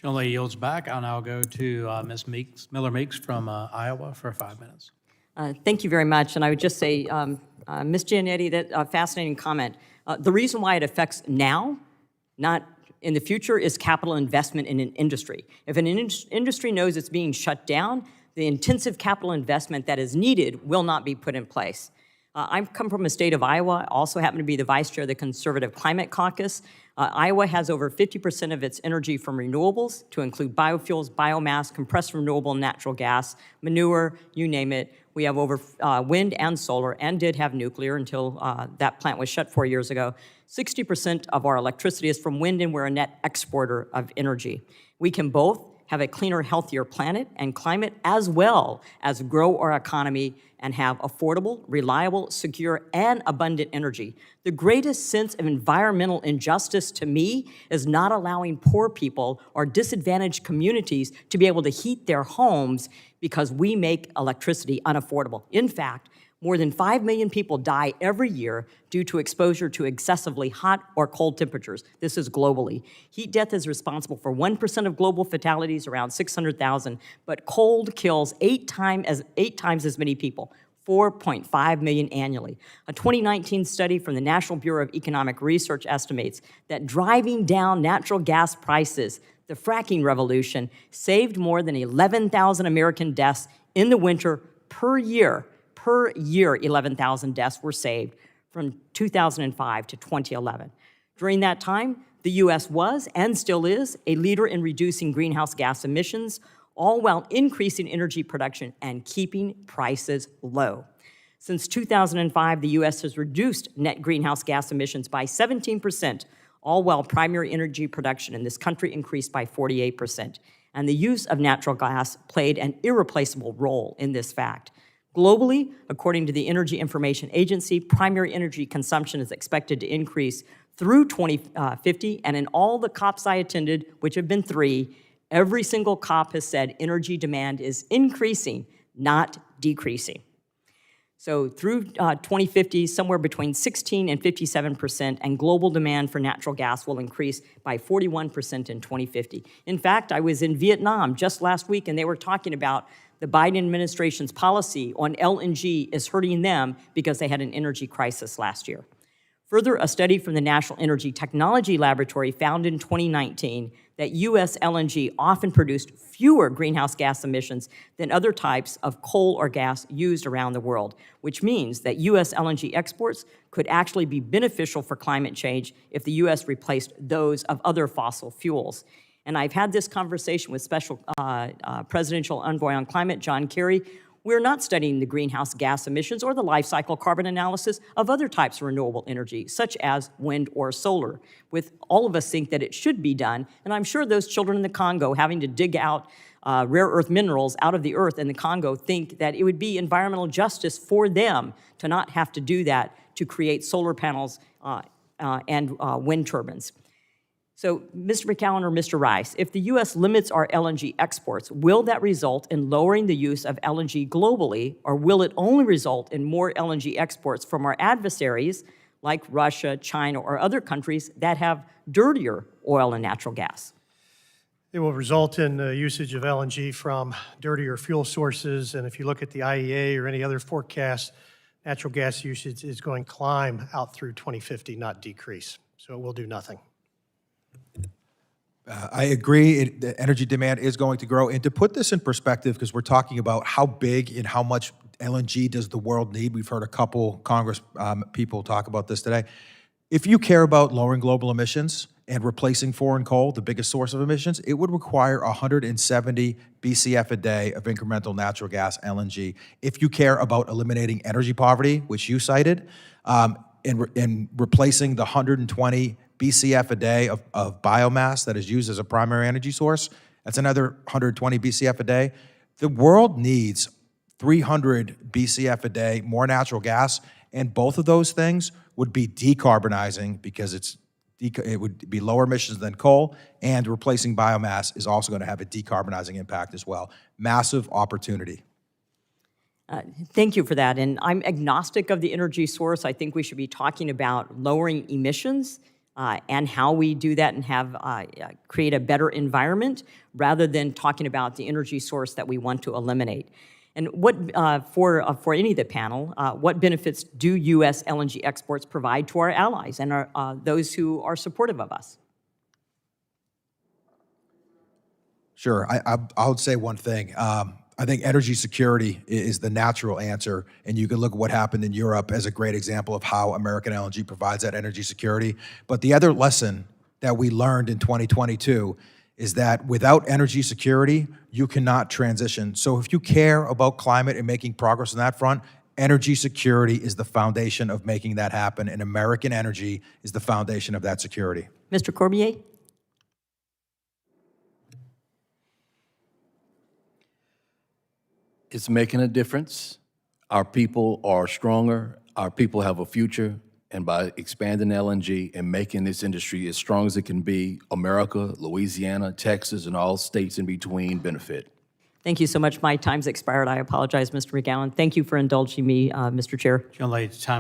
Generally yields back. I'll now go to Ms. Miller-Meeks from Iowa for 5 minutes. Thank you very much. And I would just say, Ms. Giannetti, that fascinating comment. The reason why it affects now, not in the future, is capital investment in an industry. If an industry knows it's being shut down, the intensive capital investment that is needed will not be put in place. I come from a state of Iowa. I also happen to be the vice chair of the Conservative Climate Caucus. Iowa has over 50% of its energy from renewables, to include biofuels, biomass, compressed renewable natural gas, manure, you name it. We have over wind and solar, and did have nuclear until that plant was shut 4 years ago. 60% of our electricity is from wind, and we're a net exporter of energy. We can both have a cleaner, healthier planet and climate, as well as grow our economy and have affordable, reliable, secure, and abundant energy. The greatest sense of environmental injustice to me is not allowing poor people or disadvantaged communities to be able to heat their homes because we make electricity unaffordable. In fact, more than 5 million people die every year due to exposure to excessively hot or cold temperatures. This is globally. Heat death is responsible for 1% of global fatalities, around 600,000, but cold kills 8 times as many people, 4.5 million annually. A 2019 study from the National Bureau of Economic Research estimates that driving down natural gas prices, the fracking revolution, saved more than 11,000 American deaths in the winter per year. Per year, 11,000 deaths were saved from 2005 to 2011. During that time, the U.S. was, and still is, a leader in reducing greenhouse gas emissions, all while increasing energy production and keeping prices low. Since 2005, the U.S. has reduced net greenhouse gas emissions by 17%, all while primary energy production in this country increased by 48%. And the use of natural gas played an irreplaceable role in this fact. Globally, according to the Energy Information Agency, primary energy consumption is expected to increase through 2050, and in all the COPs I attended, which have been 3, every single COP has said energy demand is increasing, not decreasing. So through 2050, somewhere between 16 and 57%, and global demand for natural gas will increase by 41% in 2050. In fact, I was in Vietnam just last week, and they were talking about the Biden administration's policy on LNG is hurting them because they had an energy crisis last year. Further, a study from the National Energy Technology Laboratory found in 2019 that U.S. LNG often produced fewer greenhouse gas emissions than other types of coal or gas used around the world, which means that U.S. LNG exports could actually be beneficial for climate change if the U.S. replaced those of other fossil fuels. And I've had this conversation with Special Presidential Envoy on Climate, John Kerry. We're not studying the greenhouse gas emissions or the life cycle carbon analysis of other types of renewable energy, such as wind or solar. With all of us think that it should be done, and I'm sure those children in the Congo having to dig out rare earth minerals out of the earth in the Congo think that it would be environmental justice for them to not have to do that to create solar panels and wind turbines. So, Mr. McCowan or Mr. Rice, if the U.S. limits our LNG exports, will that result in lowering the use of LNG globally, or will it only result in more LNG exports from our adversaries, like Russia, China, or other countries that have dirtier oil and natural gas? It will result in the usage of LNG from dirtier fuel sources, and if you look at the IEA or any other forecast, natural gas usage is going to climb out through 2050, not decrease. So it will do nothing. I agree, the energy demand is going to grow. And to put this in perspective, because we're talking about how big and how much LNG does the world need, we've heard a couple Congress people talk about this today. If you care about lowering global emissions and replacing foreign coal, the biggest source of emissions, it would require 170 BCF a day of incremental natural gas, LNG. If you care about eliminating energy poverty, which you cited, and replacing the 120 BCF a day of biomass that is used as a primary energy source, that's another 120 BCF a day. The world needs 300 BCF a day more natural gas, and both of those things would be decarbonizing because it would be lower emissions than coal, and replacing biomass is also going to have a decarbonizing impact as well. Massive opportunity. Thank you for that. And I'm agnostic of the energy source. I think we should be talking about lowering emissions and how we do that and have create a better environment rather than talking about the energy source that we want to eliminate. And what, for any of the panel, what benefits do U.S. LNG exports provide to our allies and those who are supportive of us? Sure. I would say one thing. I think energy security is the natural answer, and you can look at what happened in Europe as a great example of how American LNG provides that energy security. But the other lesson that we learned in 2022 is that without energy security, you cannot transition. So if you care about climate and making progress on that front, energy security is the foundation of making that happen, and American energy is the foundation of that security. Mr. Corbier? It's making a difference. Our people are stronger. Our people have a future. And by expanding LNG and making this industry as strong as it can be, America, Louisiana, Texas, and all states in between benefit. Thank you so much. My time's expired. I apologize, Mr. McGowan. Thank you for indulging me, Mr. Chair. Young lady, time